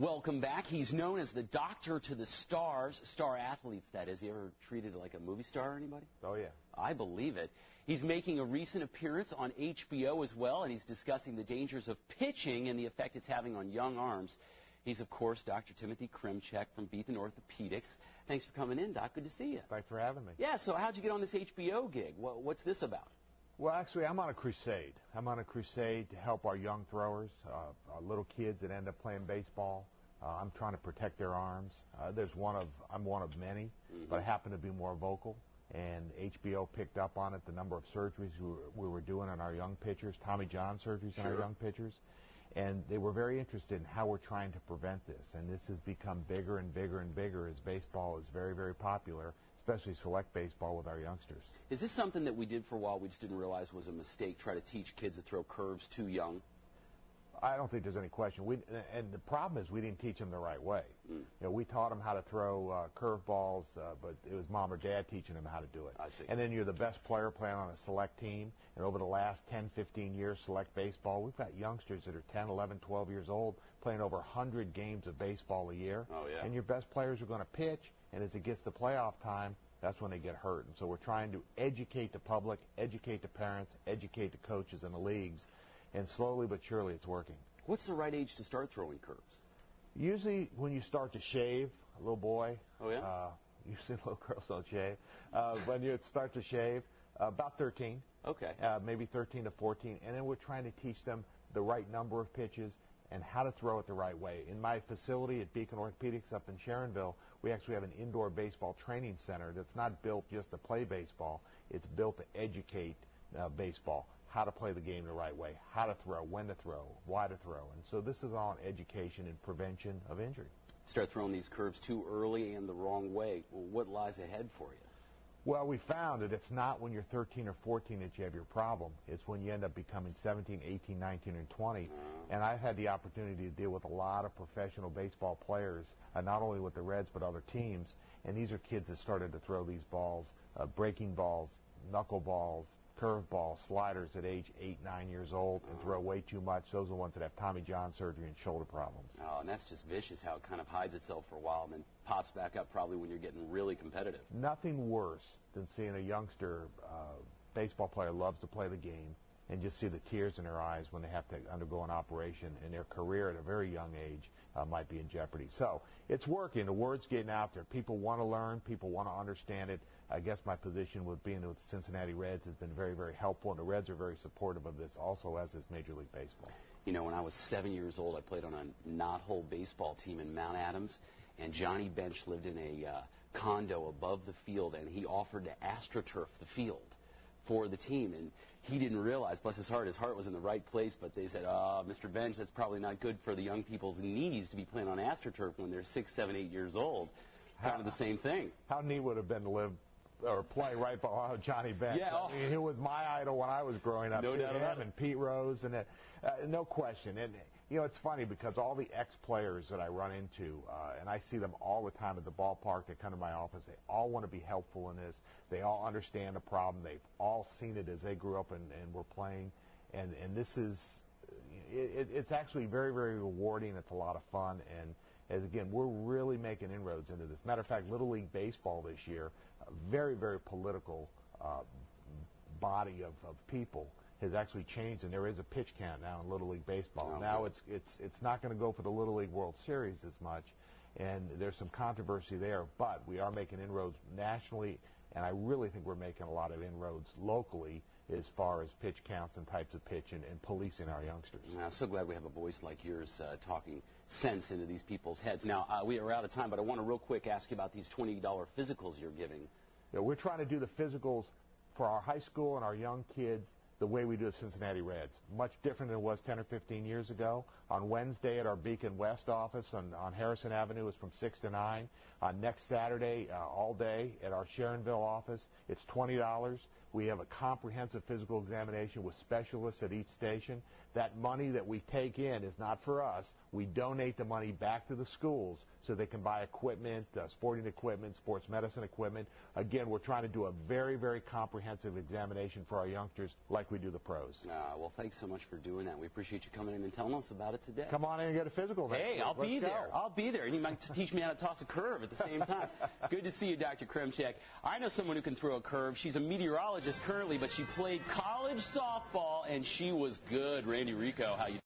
Welcome back. He's known as the doctor to the stars, star athletes, that is. You ever treated like a movie star or anybody? Oh, yeah. I believe it. He's making a recent appearance on HBO as well, and he's discussing the dangers of pitching and the effect it's having on young arms. He's, of course, Dr. Timothy Kremchek from Beethan Orthopedics. Thanks for coming in, Doc. Good to see you. Thanks for having me. Yeah, so how'd you get on this HBO gig? What's this about? Well, actually, I'm on a crusade. I'm on a crusade to help our young throwers, our little kids that end up playing baseball. I'm trying to protect their arms. I'm one of many, but I happen to be more vocal. And HBO picked up on it, the number of surgeries we were doing on our young pitchers, Tommy John surgeries on our young pitchers. And they were very interested in how we're trying to prevent this. And this has become bigger and bigger and bigger as baseball is very, very popular, especially select baseball with our youngsters. Is this something that we did for a while we just didn't realize was a mistake, try to teach kids to throw curves too young? I don't think there's any question. And the problem is we didn't teach them the right way. You know, we taught them how to throw curveballs, but it was mom or dad teaching them how to do it. I see. And then you're the best player playing on a select team. And over the last 10, 15 years, select baseball, we've got youngsters that are 10, 11, 12 years old playing over 100 games of baseball a year. Oh, yeah. And your best players are going to pitch, and as it gets to playoff time, that's when they get hurt. And so we're trying to educate the public, educate the parents, educate the coaches in the leagues. And slowly but surely it's working. What's the right age to start throwing curves? Usually when you start to shave, a little boy. Oh, yeah? Usually little girls don't shave. When you start to shave, about 13. Okay. Maybe 13 to 14. And then we're trying to teach them the right number of pitches and how to throw it the right way. In my facility at Beethan Orthopedics up in Sharonville, we actually have an indoor baseball training center that's not built just to play baseball. It's built to educate baseball. How to play the game the right way, how to throw, when to throw, why to throw. And so this is all education and prevention of injury. Start throwing these curves too early and the wrong way. Well, what lies ahead for you? Well, we found that it's not when you're 13 or 14 that you have your problem. It's when you end up becoming 17, 18, 19, and 20. And I've had the opportunity to deal with a lot of professional baseball players, not only with the Reds but other teams. And these are kids that started to throw these balls, breaking balls, knuckle balls, curveballs, sliders at age 8, 9 years old and throw way too much. Those are the ones that have Tommy John surgery and shoulder problems. Oh, and that's just vicious how it kind of hides itself for a while and then pops back up probably when you're getting really competitive. Nothing worse than seeing a youngster baseball player loves to play the game and just see the tears in their eyes when they have to undergo an operation and their career at a very young age might be in jeopardy. So it's working. The word's getting out there. People want to learn. People want to understand it. I guess my position with being with the Cincinnati Reds has been very, very helpful, and the Reds are very supportive of this also, as is Major League Baseball. You know, when I was 7 years old, I played on a knot-hole baseball team in Mount Adams, and Johnny Bench lived in a condo above the field, and he offered to astroturf the field for the team, and he didn't realize, bless his heart was in the right place, but they said, Mr. Bench, that's probably not good for the young people's knees to be playing on astroturf when they're 6, 7, 8 years old. Kind of the same thing. How neat would it have been to live or play right behind Johnny Bench? Yeah, I mean, he was my idol when I was growing up. No doubt about it. And Pete Rose, and no question. And you know, it's funny because all the ex-players that I run into, and I see them all the time at the ballpark, they come to my office, they all want to be helpful in this. They all understand the problem. They've all seen it as they grew up and were playing. And this is, it's actually very, very rewarding. It's a lot of fun. And as again, we're really making inroads into this. Matter of fact, Little League Baseball this year, a very, very political body of people, has actually changed, and there is a pitch count now in Little League Baseball. Oh, now it's not going to go for the Little League World Series as much, and there's some controversy there, but we are making inroads nationally, and I really think we're making a lot of inroads locally as far as pitch counts and types of pitch and policing our youngsters. I'm so glad we have a voice like yours talking sense into these people's heads. Now, we are out of time, but I want to real quick ask you about these $20 physicals you're giving. Yeah, we're trying to do the physicals for our high school and our young kids the way we do at Cincinnati Reds. Much different than it was 10 or 15 years ago. On Wednesday at our Beacon West office on Harrison Avenue, it's from 6 to 9. Next Saturday, all day at our Sharonville office, it's $20. We have a comprehensive physical examination with specialists at each station. That money that we take in is not for us. We donate the money back to the schools so they can buy equipment, sporting equipment, sports medicine equipment. Again, we're trying to do a very, very comprehensive examination for our youngsters like we do the pros. Well, thanks so much for doing that. We appreciate you coming in and telling us about it today. Come on in and get a physical next week. I'll be there. Go. I'll be there. And you might teach me how to toss a curve at the same time. Good to see you, Dr. Kremchek. I know someone who can throw a curve. She's a meteorologist currently, but she played college softball, and she was good. Randy Rico, how you